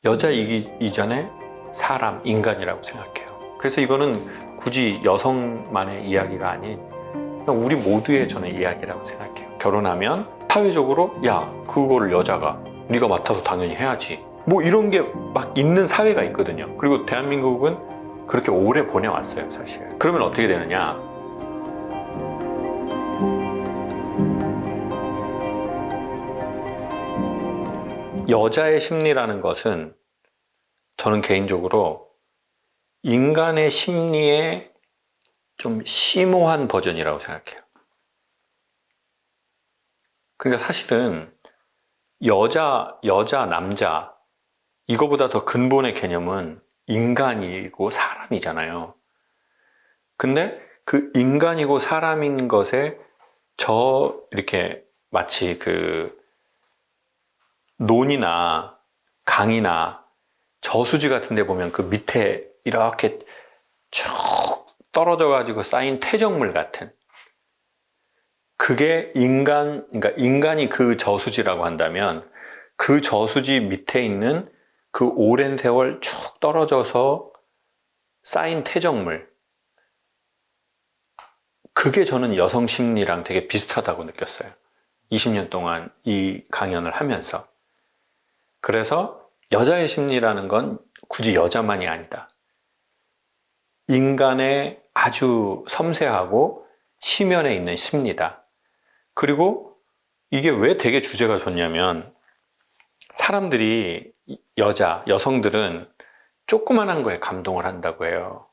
여자이기 이전에 사람, 인간이라고 생각해요. 그래서 이거는 굳이 여성만의 이야기가 아닌 그냥 우리 모두의 저는 이야기라고 생각해요. 결혼하면 사회적으로 야, 그거를 여자가 네가 맡아서 당연히 해야지. 뭐 이런 게 막 있는 사회가 있거든요. 그리고 대한민국은 그렇게 오래 보내왔어요, 사실. 그러면 어떻게 되느냐? 여자의 심리라는 것은 저는 개인적으로 인간의 심리의 좀 심오한 버전이라고 생각해요. 그러니까 사실은 여자, 남자 이거보다 더 근본의 개념은 인간이고 사람이잖아요. 근데 그 인간이고 사람인 것에 이렇게 마치 그 논이나 강이나 저수지 같은 데 보면 그 밑에 이렇게 쭉 떨어져 가지고 쌓인 퇴적물 같은 그게 그러니까 인간이 그 저수지라고 한다면 그 저수지 밑에 있는 그 오랜 세월 쭉 떨어져서 쌓인 퇴적물 그게 저는 여성 심리랑 되게 비슷하다고 느꼈어요. 20년 동안 이 강연을 하면서. 그래서 여자의 심리라는 건 굳이 여자만이 아니다. 인간의 아주 섬세하고 심연에 있는 심리다. 그리고 이게 왜 되게 주제가 좋냐면 사람들이 여성들은 조그만한 거에 감동을 한다고 해요.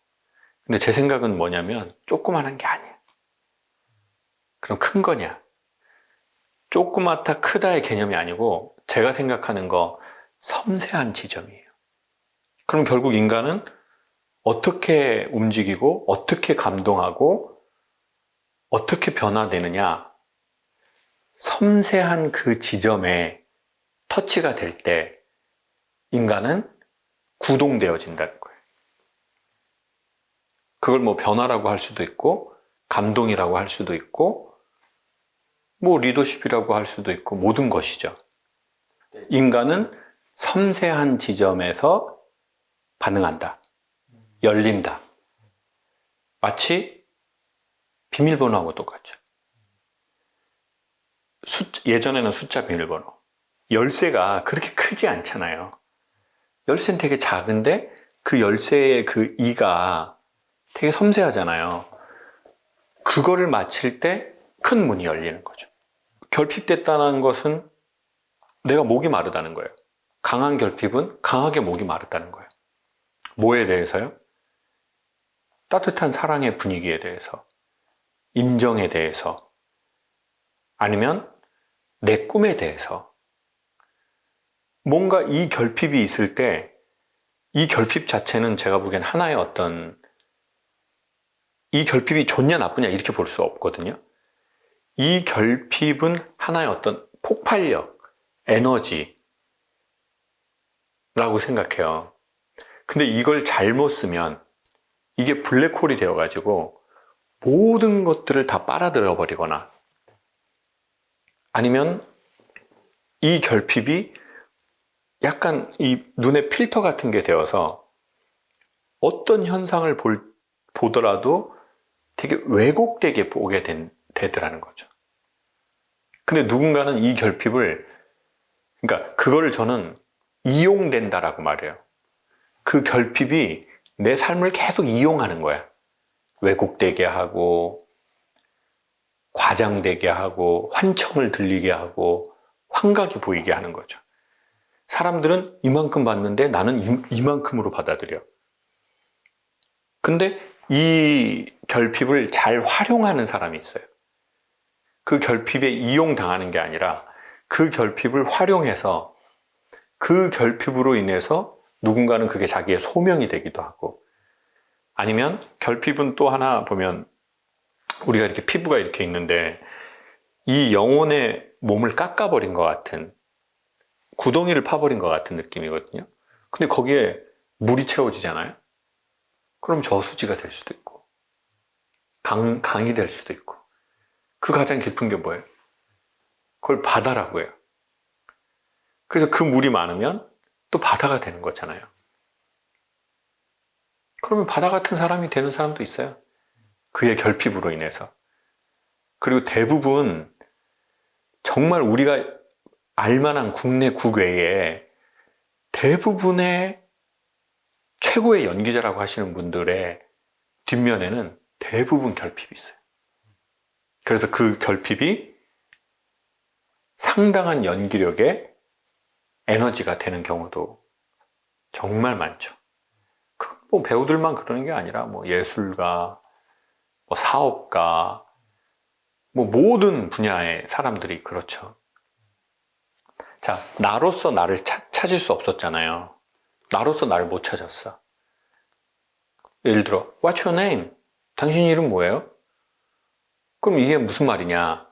근데 제 생각은 뭐냐면 조그만한 게 아니야. 그럼 큰 거냐? 조그맣다 크다의 개념이 아니고 제가 생각하는 거 섬세한 지점이에요. 그럼 결국 인간은 어떻게 움직이고 어떻게 감동하고 어떻게 변화되느냐? 섬세한 그 지점에 터치가 될 때 인간은 구동되어진다는 거예요. 그걸 뭐 변화라고 할 수도 있고 감동이라고 할 수도 있고 뭐 리더십이라고 할 수도 있고 모든 것이죠. 인간은 섬세한 지점에서 반응한다. 열린다. 마치 비밀번호하고 똑같죠. 예전에는 숫자 비밀번호. 열쇠가 그렇게 크지 않잖아요. 열쇠는 되게 작은데 그 열쇠의 그 이가 되게 섬세하잖아요. 그거를 맞힐 때 큰 문이 열리는 거죠. 결핍됐다는 것은 내가 목이 마르다는 거예요. 강한 결핍은 강하게 목이 마르다는 거예요. 뭐에 대해서요? 따뜻한 사랑의 분위기에 대해서, 인정에 대해서, 아니면 내 꿈에 대해서. 뭔가 이 결핍이 있을 때 이 결핍 자체는 제가 보기엔 하나의 이 결핍이 좋냐 나쁘냐 이렇게 볼 수 없거든요. 이 결핍은 하나의 폭발력, 에너지라고 생각해요. 근데 이걸 잘못 쓰면 이게 블랙홀이 되어가지고 모든 것들을 다 빨아들여 버리거나 아니면 이 결핍이 약간 이 눈에 필터 같은 게 되어서 어떤 현상을 보더라도 되게 왜곡되게 보게 되더라는 거죠. 근데 누군가는 이 결핍을, 그러니까 그거를 저는 이용된다라고 말해요. 그 결핍이 내 삶을 계속 이용하는 거야. 왜곡되게 하고, 과장되게 하고, 환청을 들리게 하고, 환각이 보이게 하는 거죠. 사람들은 이만큼 받는데 나는 이만큼으로 받아들여. 근데 이 결핍을 잘 활용하는 사람이 있어요. 그 결핍에 이용당하는 게 아니라 그 결핍을 활용해서 그 결핍으로 인해서 누군가는 그게 자기의 소명이 되기도 하고 아니면 결핍은 또 하나 보면 우리가 이렇게 피부가 이렇게 있는데 이 영혼의 몸을 깎아버린 것 같은 구덩이를 파버린 것 같은 느낌이거든요. 근데 거기에 물이 채워지잖아요. 그럼 저수지가 될 수도 있고 강이 될 수도 있고 그 가장 깊은 게 뭐예요? 그걸 바다라고 해요. 그래서 그 물이 많으면 또 바다가 되는 거잖아요. 그러면 바다 같은 사람이 되는 사람도 있어요. 그의 결핍으로 인해서. 그리고 대부분 정말 우리가 알만한 국내 국외에 대부분의 최고의 연기자라고 하시는 분들의 뒷면에는 대부분 결핍이 있어요. 그래서 그 결핍이 상당한 연기력의 에너지가 되는 경우도 정말 많죠. 뭐 배우들만 그러는 게 아니라 뭐 예술가, 뭐 사업가, 뭐 모든 분야의 사람들이 그렇죠. 자, 나로서 나를 찾을 수 없었잖아요. 나로서 나를 못 찾았어. 예를 들어, What's your name? 당신 이름 뭐예요? 그럼 이게 무슨 말이냐?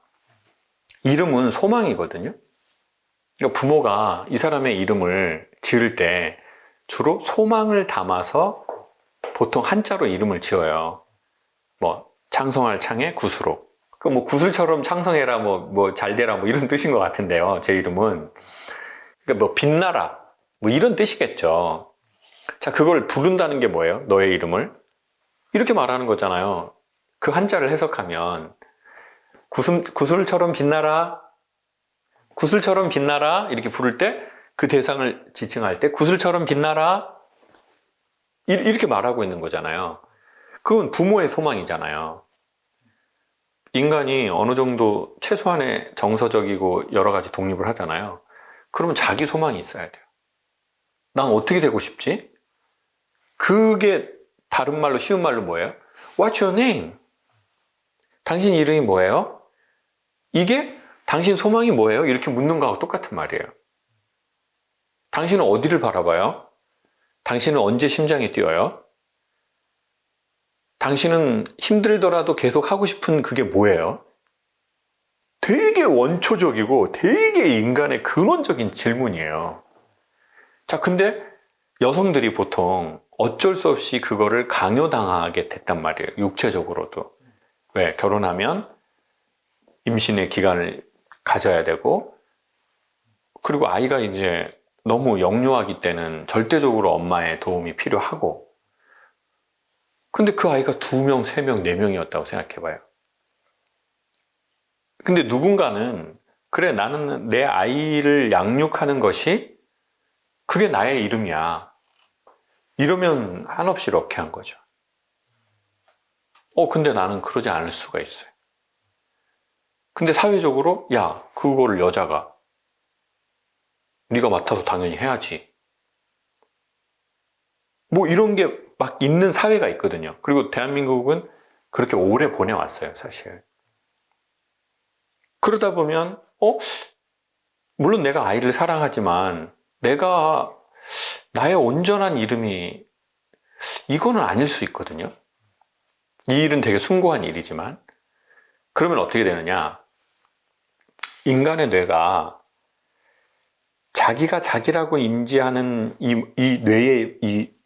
이름은 소망이거든요. 그러니까 부모가 이 사람의 이름을 지을 때 주로 소망을 담아서 보통 한자로 이름을 지어요. 뭐 창성할 창에 구수로. 그 뭐 구슬처럼 창성해라, 뭐 잘되라, 뭐 이런 뜻인 것 같은데요. 제 이름은. 그러니까 뭐 빛나라, 뭐 이런 뜻이겠죠. 자, 그걸 부른다는 게 뭐예요? 너의 이름을 이렇게 말하는 거잖아요. 그 한자를 해석하면 구슬처럼 빛나라, 구슬처럼 빛나라 이렇게 부를 때 그 대상을 지칭할 때 구슬처럼 빛나라 이렇게 말하고 있는 거잖아요. 그건 부모의 소망이잖아요. 인간이 어느 정도 최소한의 정서적이고 여러 가지 독립을 하잖아요. 그러면 자기 소망이 있어야 돼요. 난 어떻게 되고 싶지? 그게 다른 말로 쉬운 말로 뭐예요? What's your name? 당신 이름이 뭐예요? 이게 당신 소망이 뭐예요? 이렇게 묻는 거하고 똑같은 말이에요. 당신은 어디를 바라봐요? 당신은 언제 심장이 뛰어요? 당신은 힘들더라도 계속 하고 싶은 그게 뭐예요? 되게 원초적이고 되게 인간의 근원적인 질문이에요. 자, 근데 여성들이 보통 어쩔 수 없이 그거를 강요당하게 됐단 말이에요. 육체적으로도. 왜? 결혼하면 임신의 기간을 가져야 되고, 그리고 아이가 이제 너무 영유아기 때는 절대적으로 엄마의 도움이 필요하고, 근데 그 아이가 2명, 3명, 4명이었다고 생각해봐요. 근데 누군가는 그래, 나는 내 아이를 양육하는 것이 그게 나의 이름이야. 이러면 한없이 럭키한 거죠. 근데 나는 그러지 않을 수가 있어요. 근데 사회적으로 야, 그거를 여자가 네가 맡아서 당연히 해야지. 뭐 이런 게 막 있는 사회가 있거든요. 그리고 대한민국은 그렇게 오래 보내왔어요, 사실. 그러다 보면 물론 내가 아이를 사랑하지만 내가 나의 온전한 이름이 이거는 아닐 수 있거든요. 이 일은 되게 숭고한 일이지만 그러면 어떻게 되느냐? 인간의 뇌가 자기가 자기라고 인지하는 이 뇌의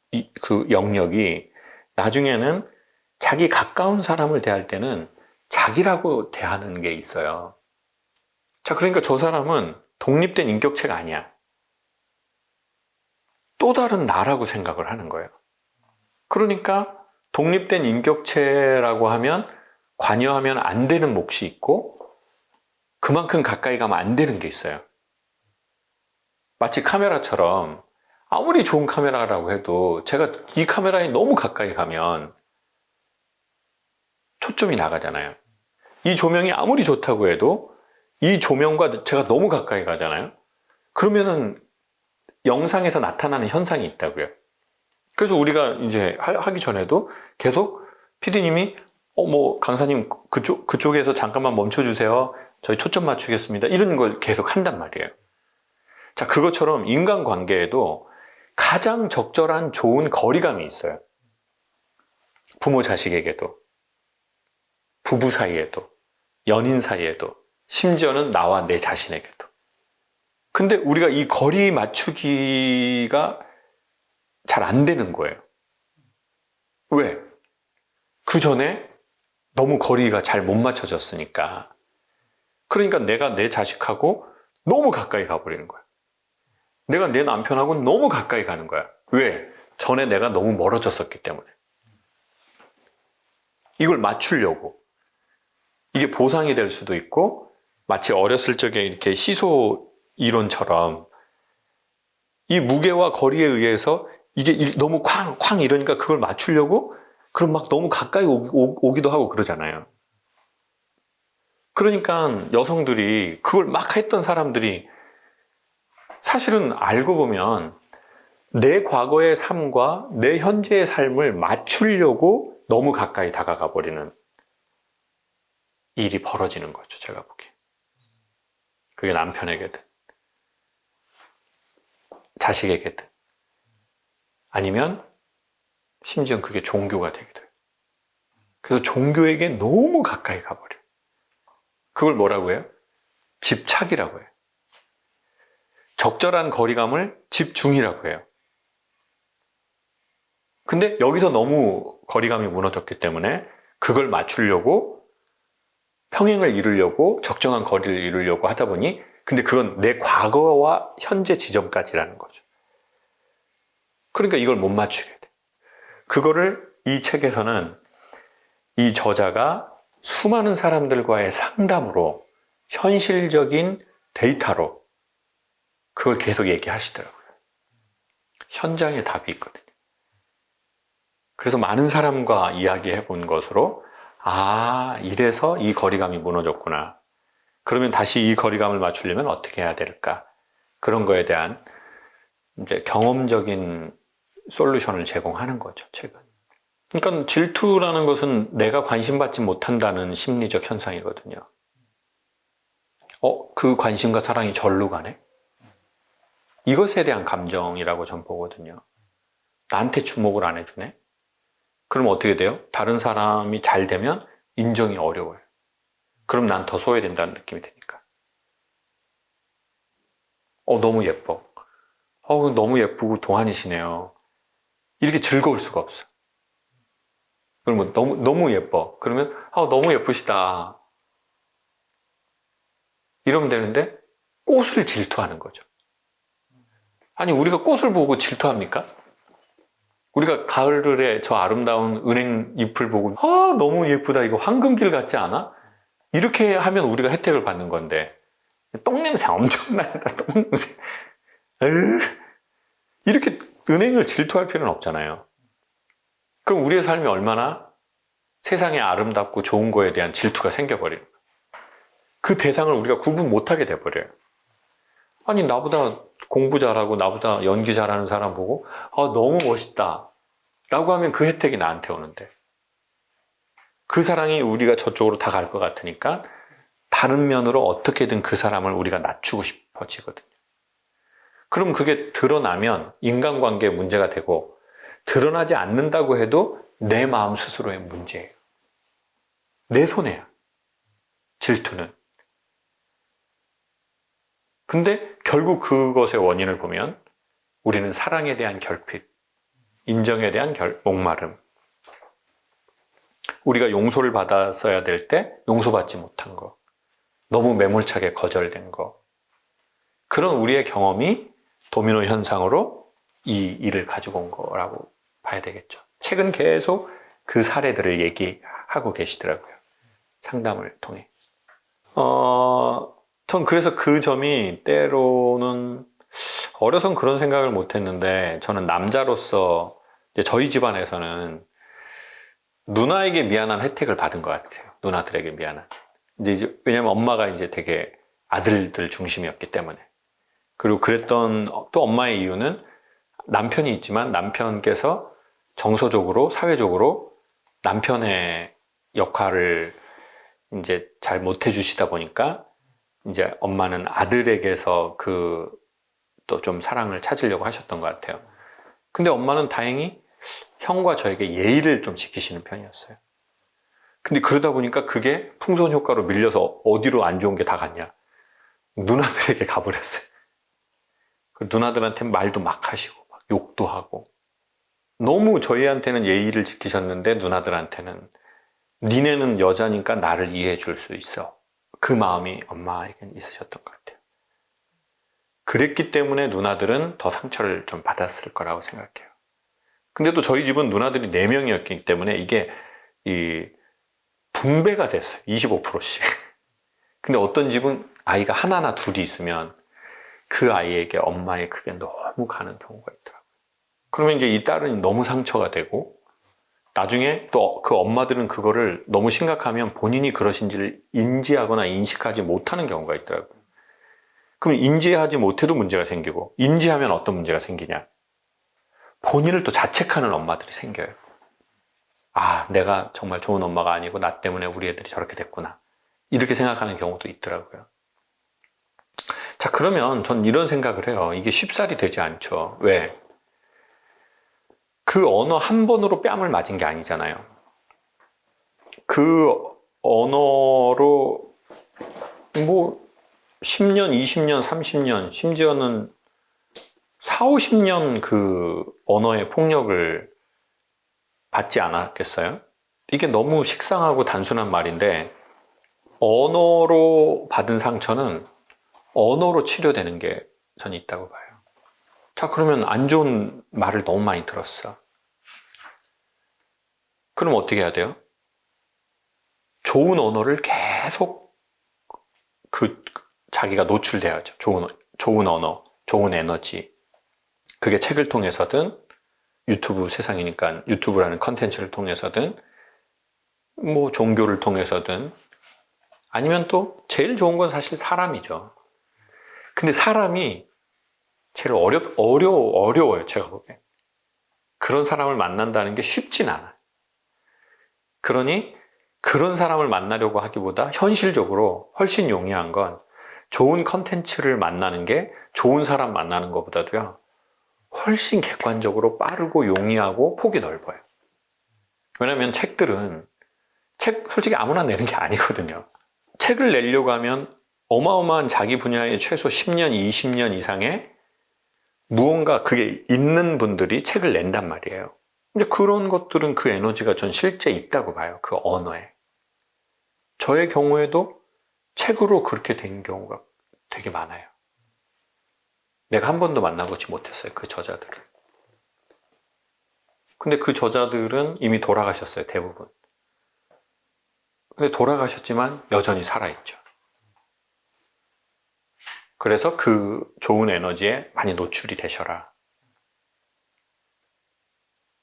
그 영역이 나중에는 자기 가까운 사람을 대할 때는 자기라고 대하는 게 있어요. 자, 그러니까 저 사람은 독립된 인격체가 아니야. 또 다른 나라고 생각을 하는 거예요. 그러니까 독립된 인격체라고 하면 관여하면 안 되는 몫이 있고 그만큼 가까이 가면 안 되는 게 있어요. 마치 카메라처럼 아무리 좋은 카메라라고 해도 제가 이 카메라에 너무 가까이 가면 초점이 나가잖아요. 이 조명이 아무리 좋다고 해도 이 조명과 제가 너무 가까이 가잖아요. 그러면은 영상에서 나타나는 현상이 있다고요. 그래서 우리가 이제 하기 전에도 계속 PD님이 강사님 그쪽에서 잠깐만 멈춰주세요. 저희 초점 맞추겠습니다. 이런 걸 계속 한단 말이에요. 자, 그것처럼 인간관계에도 가장 적절한 좋은 거리감이 있어요. 부모 자식에게도, 부부 사이에도, 연인 사이에도, 심지어는 나와 내 자신에게도. 근데 우리가 이 거리 맞추기가 잘 안 되는 거예요. 왜? 그 전에 너무 거리가 잘 못 맞춰졌으니까. 그러니까 내가 내 자식하고 너무 가까이 가버리는 거예요. 내가 내 남편하고 너무 가까이 가는 거야. 왜? 전에 내가 너무 멀어졌었기 때문에. 이걸 맞추려고. 이게 보상이 될 수도 있고, 마치 어렸을 적에 이렇게 시소 이론처럼 이 무게와 거리에 의해서 이게 너무 쾅 이러니까 그걸 맞추려고 그럼 막 너무 가까이 오기도 하고 그러잖아요. 그러니까 여성들이 그걸 막 했던 사람들이 사실은 알고 보면 내 과거의 삶과 내 현재의 삶을 맞추려고 너무 가까이 다가가 버리는 일이 벌어지는 거죠, 제가 보기에. 그게 남편에게든 자식에게든 아니면 심지어 그게 종교가 되기도 해요. 그래서 종교에게 너무 가까이 가버려요. 그걸 뭐라고 해요? 집착이라고 해요. 적절한 거리감을 집중이라고 해요. 근데 여기서 너무 거리감이 무너졌기 때문에 그걸 맞추려고 평행을 이루려고 적정한 거리를 이루려고 하다 보니 근데 그건 내 과거와 현재 지점까지라는 거죠. 그러니까 이걸 못 맞추게 돼. 그거를 이 책에서는 이 저자가 수많은 사람들과의 상담으로 현실적인 데이터로 그걸 계속 얘기하시더라고요. 현장에 답이 있거든요. 그래서 많은 사람과 이야기해 본 것으로 이래서 이 거리감이 무너졌구나. 그러면 다시 이 거리감을 맞추려면 어떻게 해야 될까? 그런 거에 대한 이제 경험적인 솔루션을 제공하는 거죠, 책은. 그러니까 질투라는 것은 내가 관심받지 못한다는 심리적 현상이거든요. 그 관심과 사랑이 절로 가네? 이것에 대한 감정이라고 전 보거든요. 나한테 주목을 안 해주네? 그럼 어떻게 돼요? 다른 사람이 잘 되면 인정이 어려워요. 그럼 난 더 소외된다는 느낌이 드니까. 너무 예뻐. 너무 예쁘고 동안이시네요. 이렇게 즐거울 수가 없어. 그러면 너무 예뻐. 그러면 너무 예쁘시다. 이러면 되는데 꽃을 질투하는 거죠. 아니 우리가 꽃을 보고 질투합니까? 우리가 가을에 저 아름다운 은행 잎을 보고 너무 예쁘다 이거 황금길 같지 않아? 이렇게 하면 우리가 혜택을 받는 건데 똥냄새 엄청 난다 똥냄새 이렇게 은행을 질투할 필요는 없잖아요. 그럼 우리의 삶이 얼마나 세상에 아름답고 좋은 거에 대한 질투가 생겨버리는 거예요. 그 대상을 우리가 구분 못하게 돼버려요. 아니 나보다 공부 잘하고 나보다 연기 잘하는 사람 보고 너무 멋있다 라고 하면 그 혜택이 나한테 오는데 그 사랑이 우리가 저쪽으로 다 갈 것 같으니까 다른 면으로 어떻게든 그 사람을 우리가 낮추고 싶어지거든요. 그럼 그게 드러나면 인간관계에 문제가 되고 드러나지 않는다고 해도 내 마음 스스로의 문제예요. 내 손해야. 질투는. 근데 결국 그것의 원인을 보면 우리는 사랑에 대한 결핍, 인정에 대한 목마름, 우리가 용서를 받았어야 될 때 용서받지 못한 거, 너무 매몰차게 거절된 거, 그런 우리의 경험이 도미노 현상으로 이 일을 가지고 온 거라고 봐야 되겠죠. 책은 계속 그 사례들을 얘기하고 계시더라고요. 상담을 통해. 전 그래서 그 점이 때로는 어려서는 그런 생각을 못 했는데 저는 남자로서 이제 저희 집안에서는 누나에게 미안한 혜택을 받은 것 같아요. 누나들에게 미안한. 이제 왜냐면 엄마가 이제 되게 아들들 중심이었기 때문에. 그리고 그랬던 또 엄마의 이유는 남편이 있지만 남편께서 정서적으로, 사회적으로 남편의 역할을 이제 잘 못 해주시다 보니까 이제 엄마는 아들에게서 또 좀 사랑을 찾으려고 하셨던 것 같아요. 근데 엄마는 다행히 형과 저에게 예의를 좀 지키시는 편이었어요. 근데 그러다 보니까 그게 풍선 효과로 밀려서 어디로 안 좋은 게 다 갔냐? 누나들에게 가버렸어요. 누나들한테 말도 막 하시고 막 욕도 하고 너무 저희한테는 예의를 지키셨는데 누나들한테는 니네는 여자니까 나를 이해해 줄 수 있어. 그 마음이 엄마에겐 있으셨던 것 같아요. 그랬기 때문에 누나들은 더 상처를 좀 받았을 거라고 생각해요. 근데 또 저희 집은 누나들이 4명이었기 때문에 이게 분배가 됐어요. 25%씩. 근데 어떤 집은 아이가 하나나 둘이 있으면 그 아이에게 엄마의 그게 너무 가는 경우가 있더라고요. 그러면 이제 이 딸은 너무 상처가 되고, 나중에 또 그 엄마들은 그거를 너무 심각하면 본인이 그러신지를 인지하거나 인식하지 못하는 경우가 있더라고요. 그럼 인지하지 못해도 문제가 생기고, 인지하면 어떤 문제가 생기냐? 본인을 또 자책하는 엄마들이 생겨요. 아, 내가 정말 좋은 엄마가 아니고 나 때문에 우리 애들이 저렇게 됐구나. 이렇게 생각하는 경우도 있더라고요. 자, 그러면 전 이런 생각을 해요. 이게 쉽사리 되지 않죠. 왜? 그 언어 한 번으로 뺨을 맞은 게 아니잖아요. 그 언어로 뭐 10년, 20년, 30년, 심지어는 4, 50년 그 언어의 폭력을 받지 않았겠어요? 이게 너무 식상하고 단순한 말인데, 언어로 받은 상처는 언어로 치료되는 게 전 있다고 봐요. 자, 그러면 안 좋은 말을 너무 많이 들었어. 그럼 어떻게 해야 돼요? 좋은 언어를 계속 자기가 노출돼야죠. 좋은 언어, 좋은 에너지. 그게 책을 통해서든 유튜브 세상이니까 유튜브라는 컨텐츠를 통해서든 뭐 종교를 통해서든 아니면 또 제일 좋은 건 사실 사람이죠. 근데 사람이 제일 어려워요, 제가 보기엔. 그런 사람을 만난다는 게 쉽진 않아요. 그러니 그런 사람을 만나려고 하기보다 현실적으로 훨씬 용이한 건 좋은 컨텐츠를 만나는 게 좋은 사람 만나는 것보다도요, 훨씬 객관적으로 빠르고 용이하고 폭이 넓어요. 왜냐면 책들은 솔직히 아무나 내는 게 아니거든요. 책을 내려고 하면 어마어마한 자기 분야의 최소 10년, 20년 이상의 무언가 그게 있는 분들이 책을 낸단 말이에요. 근데 그런 것들은 그 에너지가 전 실제 있다고 봐요. 그 언어에. 저의 경우에도 책으로 그렇게 된 경우가 되게 많아요. 내가 한 번도 만나보지 못했어요, 그 저자들을. 근데 그 저자들은 이미 돌아가셨어요, 대부분. 근데 돌아가셨지만 여전히 살아있죠. 그래서 그 좋은 에너지에 많이 노출이 되셔라.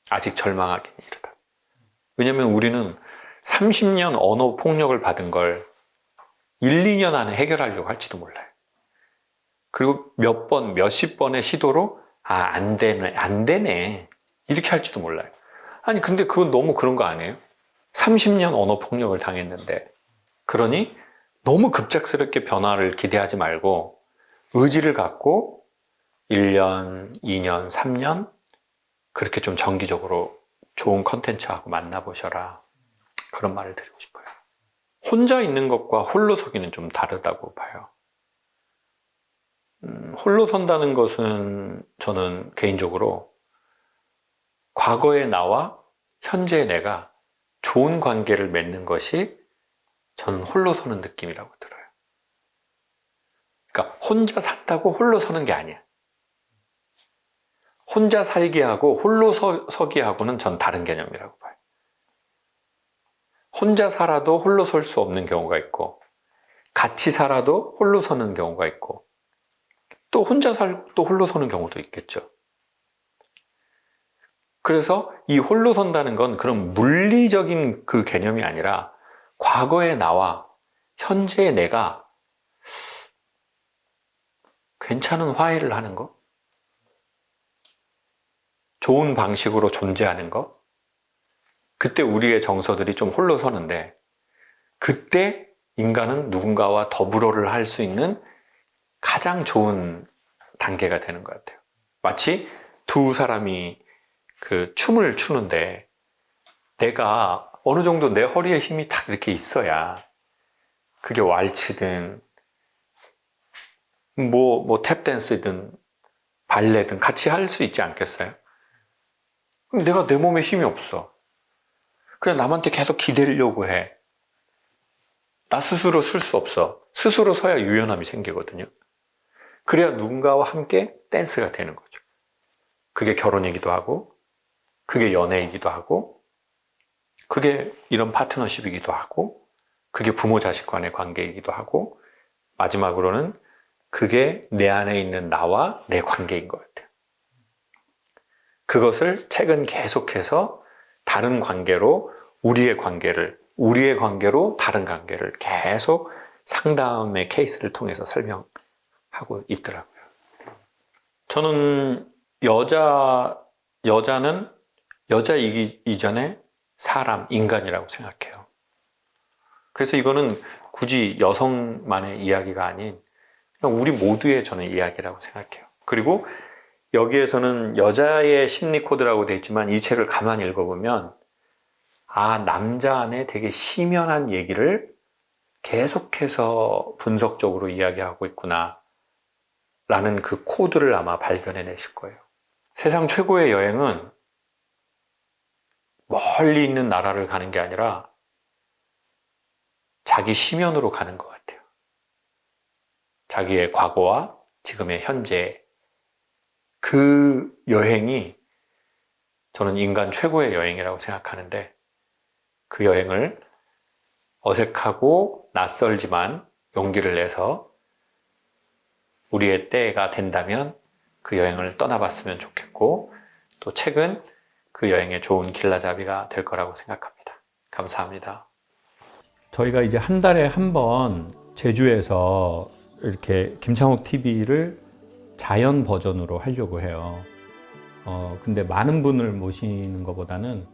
아직 절망하기는 이르다. 왜냐면 우리는 30년 언어 폭력을 받은 걸 1, 2년 안에 해결하려고 할지도 몰라요. 그리고 몇십 번의 시도로 안 되네. 이렇게 할지도 몰라요. 아니, 근데 그건 너무 그런 거 아니에요? 30년 언어 폭력을 당했는데. 그러니 너무 급작스럽게 변화를 기대하지 말고 의지를 갖고 1년, 2년, 3년 그렇게 좀 정기적으로 좋은 컨텐츠하고 만나보셔라. 그런 말을 드리고 싶어요. 혼자 있는 것과 홀로 서기는 좀 다르다고 봐요. 홀로 선다는 것은 저는 개인적으로 과거의 나와 현재의 내가 좋은 관계를 맺는 것이 저는 홀로 서는 느낌이라고 들어요. 그러니까 혼자 산다고 홀로 서는 게 아니야. 혼자 살기 하고 홀로 서기 하고는 전 다른 개념이라고 봐요. 혼자 살아도 홀로 설 수 없는 경우가 있고, 같이 살아도 홀로 서는 경우가 있고, 또 혼자 살고 또 홀로 서는 경우도 있겠죠. 그래서 이 홀로 선다는 건 그런 물리적인 그 개념이 아니라 과거의 나와 현재의 내가 괜찮은 화해를 하는 거, 좋은 방식으로 존재하는 거, 그때 우리의 정서들이 좀 홀로 서는데, 그때 인간은 누군가와 더불어를 할 수 있는 가장 좋은 단계가 되는 것 같아요. 마치 두 사람이 그 춤을 추는데 내가 어느 정도 내 허리에 힘이 딱 이렇게 있어야 그게 왈츠든 뭐 탭댄스든 발레든 같이 할 수 있지 않겠어요? 그럼 내가 내 몸에 힘이 없어. 그냥 남한테 계속 기대려고 해. 나 스스로 쓸 수 없어. 스스로 서야 유연함이 생기거든요. 그래야 누군가와 함께 댄스가 되는 거죠. 그게 결혼이기도 하고, 그게 연애이기도 하고, 그게 이런 파트너십이기도 하고, 그게 부모 자식 간의 관계이기도 하고, 마지막으로는 그게 내 안에 있는 나와 내 관계인 것 같아요. 그것을 책은 계속해서 다른 관계로 우리의 관계로 다른 관계를 계속 상담의 케이스를 통해서 설명하고 있더라고요. 저는 여자는 여자이기 이전에 사람, 인간이라고 생각해요. 그래서 이거는 굳이 여성만의 이야기가 아닌 그냥 우리 모두의 저는 이야기라고 생각해요. 그리고 여기에서는 여자의 심리 코드라고 되어 있지만 이 책을 가만히 읽어보면 남자 안에 되게 심연한 얘기를 계속해서 분석적으로 이야기하고 있구나 라는 그 코드를 아마 발견해내실 거예요. 세상 최고의 여행은 멀리 있는 나라를 가는 게 아니라 자기 심연으로 가는 것 같아요. 자기의 과거와 지금의 현재, 그 여행이 저는 인간 최고의 여행이라고 생각하는데, 그 여행을 어색하고 낯설지만 용기를 내서 우리의 때가 된다면 그 여행을 떠나봤으면 좋겠고, 또 책은 그 여행의 좋은 길라잡이가 될 거라고 생각합니다. 감사합니다. 저희가 이제 한 달에 한 번 제주에서 이렇게 김창욱 TV를 자연 버전으로 하려고 해요. 근데 많은 분을 모시는 것보다는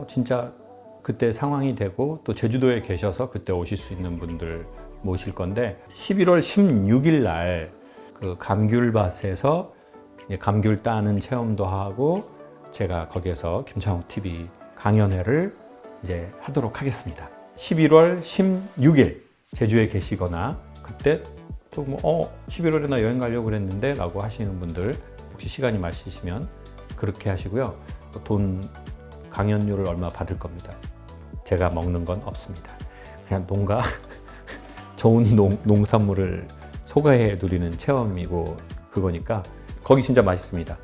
진짜 그때 상황이 되고 또 제주도에 계셔서 그때 오실 수 있는 분들 모실 건데, 11월 16일 날 그 감귤밭에서 감귤 따는 체험도 하고 제가 거기에서 김창욱 TV 강연회를 이제 하도록 하겠습니다. 11월 16일 제주에 계시거나 그때 또 11월에 나 여행 가려고 그랬는데 라고 하시는 분들 혹시 시간이 맞으시면 그렇게 하시고요. 돈 강연료를 얼마 받을 겁니다. 제가 먹는 건 없습니다. 그냥 농가 좋은 농산물을 소가해 누리는 체험이고 그거니까 거기 진짜 맛있습니다.